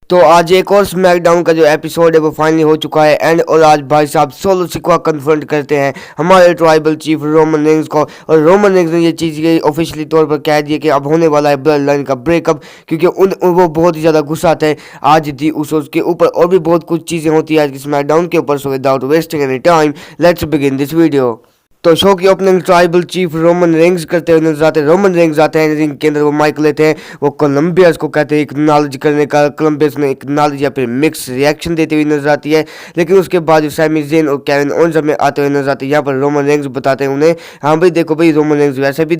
तो आज एक और स्मैकडाउन का जो एपिसोड है वो फाइनली हो चुका है एंड और आज भाई साहब सोलो सिक्वा कन्फ्रंट करते हैं हमारे ट्राइबल चीफ रोमन रेंग्स को। और रोमन रेंग्स ने ये चीज़ ऑफिशियली तौर पर कह दी है कि अब होने वाला है ब्लड लाइन का ब्रेकअप, क्योंकि वो बहुत ही ज़्यादा गुस्सा थे आज दी उसोस के ऊपर। और भी बहुत कुछ चीज़ें होती है आज की स्मैकडाउन के ऊपर। So without wasting any time let's begin this video. तो शो की opening tribal chief Roman Reigns करते हुए नजर आते हैं। रोमन रेंग्स आते हैं रिंग के अंदर, वो माइक लेते हैं, वो कोलंबियस को कहते हैं एक्नॉलेज करने का। कोलंबियस ने एक्नॉलेज या फिर मिक्स रिएक्शन देते हुए नजर आती है। लेकिन उसके बाद जो सैमी ज़ेन और केविन ओवेंस में आते हुए नजर आते हैं, यहाँ पर रोमन रेंग्स बताते हैं उन्हें, हाँ भाई देखो भाई रोमन रेंग्स वैसे भी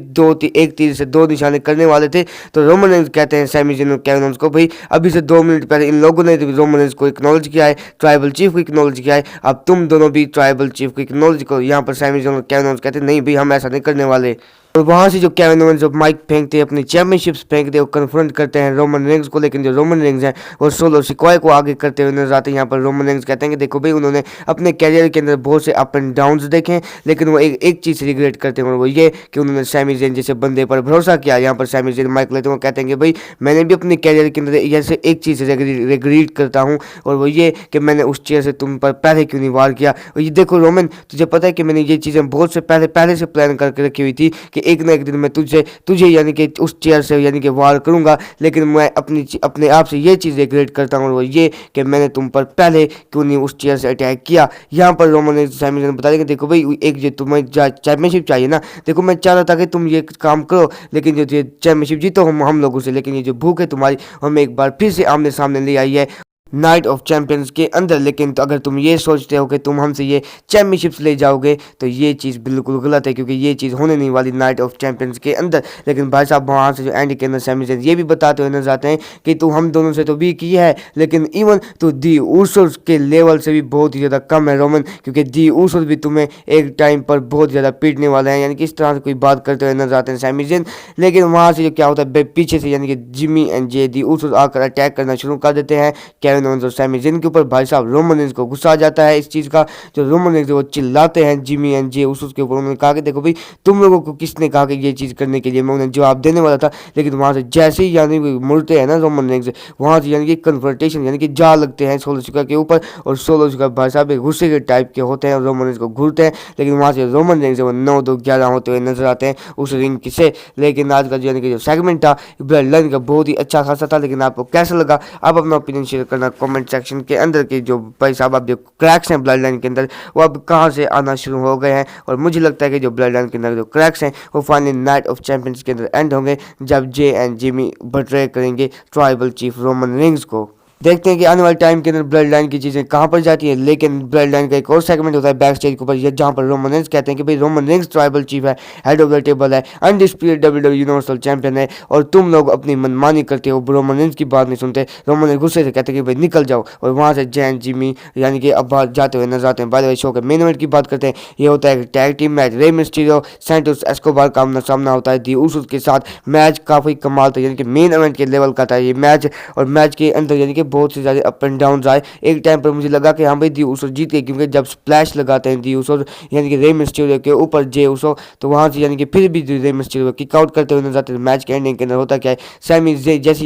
एक तीर से दो निशाने करने वाले थे। तो रोमन रेंग्स कहते हैं सैमी ज़ेन और केविन ओवेंस को, भाई अभी से 2 मिनट पहले इन लोगों ने रोमन रेंग्स को एक्नॉलेज किया है, ट्राइबल चीफ को एक्नॉलेज किया है, अब तुम दोनों भी ट्राइबल चीफ को एक्नॉलेज करो। यहाँ पर सैमी ज़ेन और केविन ओवेंस कहते हैं नहीं भी हम ऐसा नहीं करने वाले। और वहाँ से जो केविन ओवेंस जो माइक फेंकते हैं, अपनी चैंपियनशिप्स फेंकते हैं, वो कन्फ्रंट करते हैं रोमन रेंग्स को। लेकिन जो रोमन रेंग्स हैं वो सोलो सिक्वा को आगे करते हुए नजर आते हैं। यहाँ पर रोमन रेंग्स कहते हैं कि देखो भाई उन्होंने अपने कैरियर के अंदर बहुत से अप एंड डाउन्स देखे हैं, लेकिन वो एक चीज़ रिग्रेट करते हैं और वो ये कि उन्होंने सैमी ज़ेन जैसे बंदे पर भरोसा किया। यहाँ पर सैमी ज़ेन माइक लेते हैं, वो कहते हैं कि भाई मैंने भी अपने कैरियर के अंदर जैसे एक चीज़ रिग्रेट करता हूँ, और वो ये कि मैंने उस चेयर से तुम पर पहले क्यों नहीं वार किया। और ये देखो रोमन, तुझे पता है कि मैंने ये चीज़ें बहुत से पहले से प्लान करके रखी हुई थी कि एक ना एक दिन मैं तुझे यानी कि उस चेयर से यानी कि वार करूंगा, लेकिन मैं अपने आप से ये चीज़ रिग्रेट करता हूँ, और वो ये कि मैंने तुम पर पहले क्यों नहीं उस चेयर से अटैक किया। यहाँ पर रोमन ने सैमी ज़ेन बता दें कि देखो भाई एक जो तुम्हें चैंपियनशिप चाहिए ना, देखो मैं चाह रहा था कि तुम ये काम करो, लेकिन जो चैंपियनशिप जीतो हम लोगों से, लेकिन ये जो भूख है तुम्हारी हमें एक बार फिर से आमने सामने ले आई है नाइट ऑफ चैंपियंस के अंदर। लेकिन तो अगर तुम ये सोचते हो कि तुम हमसे ये चैंपियनशिप्स ले जाओगे तो ये चीज़ बिल्कुल गलत है, क्योंकि ये चीज़ होने नहीं वाली नाइट ऑफ चैंपियंस के अंदर। लेकिन भाई साहब वहाँ से जो एंड के अंदर सैमी ज़ेन ये भी बताते हुए नजर आते हैं कि तू हम दोनों से तो भी की है, लेकिन इवन तो दी ऊसोस के लेवल से भी बहुत ही ज़्यादा कम है रोमन, क्योंकि दी ऊसोस भी तुम्हें एक टाइम पर बहुत ज़्यादा पीटने वाले हैं। यानी कि इस तरह से कोई बात करते हुए नजर आते हैं सैमी ज़ेन। लेकिन वहाँ से जो क्या होता है पीछे से यानी कि Jimmy and J the Usos आकर अटैक करना शुरू कर देते हैं केविन ओवेंस और सैमी ज़ेन के ऊपर। भाई साहब रोमन रेंग्स को गुस्सा आ जाता है इस चीज़ का। जो रोमन रेंग्स वो चिल्लाते हैं जिमी एंड जे उसके ऊपर। उन्होंने कहा कि देखो भाई तुम लोगों को किसने कहा कि ये चीज़ करने के लिए, मैं उन्हें जवाब देने वाला था। लेकिन वहाँ से जैसे ही यानी मुड़ते हैं ना रोमन रेंग्स, वहाँ से यानी कि कन्फ्रंटेशन यानी कि जा लगते हैं सोलो सिक्वा के ऊपर। और सोलो सिक्वा भाई साहब गुस्से के टाइप के होते हैं और रोमन रेंग्स को घूरते हैं। लेकिन वहाँ से रोमन रेंग्स वो 9-2-11 होते हुए नजर आते हैं उस रिंग से। लेकिन आज का यानी कि जो सेगमेंट था ब्लड लाइन का बहुत ही अच्छा खासा था। लेकिन आपको कैसा लगा आप अपना ओपिनियन शेयर करना कमेंट सेक्शन के अंदर के जो भाई साहब अब जो क्रैक्स हैं ब्लड लाइन के अंदर वो अब कहाँ से आना शुरू हो गए हैं। और मुझे लगता है कि जो ब्लड लाइन के अंदर जो क्रैक्स हैं वो फाइनली नाइट ऑफ चैंपियंस के अंदर एंड होंगे जब जे एंड जिमी बट्रे करेंगे ट्राइबल चीफ रोमन रेंग्स को। देखते हैं कि आने वाले टाइम के अंदर ब्लड लाइन की चीज़ें कहाँ पर जाती हैं। लेकिन ब्लड लाइन का एक और सेगमेंट होता है बैक स्टेज के ऊपर, जहाँ पर रोमन रेंग्स कहते हैं कि भाई रोमन रेंग्स ट्राइबल चीफ है, हेड ऑफ द टेबल है, अनडिस्प्यूटेड डब्ल्यूडब्ल्यू यूनिवर्सल चैंपियन है, और तुम लोग अपनी मनमानी करते हो, रोमन रेंग्स की बात नहीं सुनते। रोमन रेंग्स गुस्से से कहते हैं कि भाई निकल जाओ। और वहाँ से जैन जिमी यानी कि अब बाहर जाते हुए नजर आते हैं। बाय द वे शो के मेन इवेंट की बात करते हैं, ये होता है tag team match, Rey Mysterio Santos Escobar का आमना सामना होता है दी उसूस के साथ। मैच काफ़ी कमाल था, यानी कि मेन इवेंट के लेवल का था ये मैच। और मैच के अंदर यानी कि बहुत से ज़्यादा अप एंड डाउन आए। एक टाइम पर मुझे लगा कि हाँ भाई दी उसो जीत गए, क्योंकि जब स्प्लैश लगाते हैं दी उसो यानी कि रे मिस्टीरियो के ऊपर जे उसो, तो वहाँ से यानी कि फिर भी रे मिस्टीरियो किक आउट करते हुए नजर आते हैं। मैच के एंडिंग के अंदर होता क्या है, सैमी ज़ेन जैसे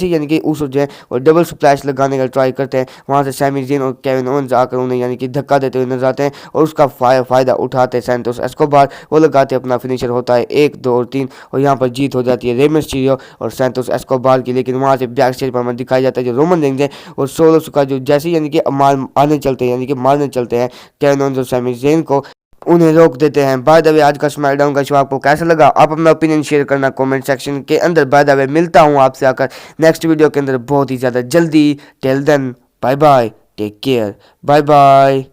यानी कि उसो जो है और डबल स्प्लैश लगाने का ट्राई करते हैं। वहाँ से सैमी ज़ेन और केविन ओवेंस आकर उन्हें यानी कि धक्का देते हुए नजर आते हैं, और उसका फ़ायदा उठाते हैं सैंटोस एस्कोबार। वो लगाते अपना फिनिशर होता है 1, 2 और 3, और यहाँ पर जीत हो जाती है रे मिस्टीरियो और सैंटोस एस्कोबार की। लेकिन वहाँ से बैक स्टेज पर हमें दिखाया जाता है जो रोमन रेंग्स है और सोलो का जो जैसे यानी कि मारने चलते हैं, यानी कि मारने चलते हैं केविन ओवेंस और सैमी ज़ेन को, उन्हें रोक देते हैं। बाय द वे आज का स्मैकडाउन का शो आपको कैसा लगा आप अपना ओपिनियन शेयर करना कमेंट सेक्शन के अंदर। बाय द वे मिलता हूँ आपसे आकर नेक्स्ट वीडियो के अंदर बहुत ही ज़्यादा जल्दी। Till then bye bye, take care, bye bye.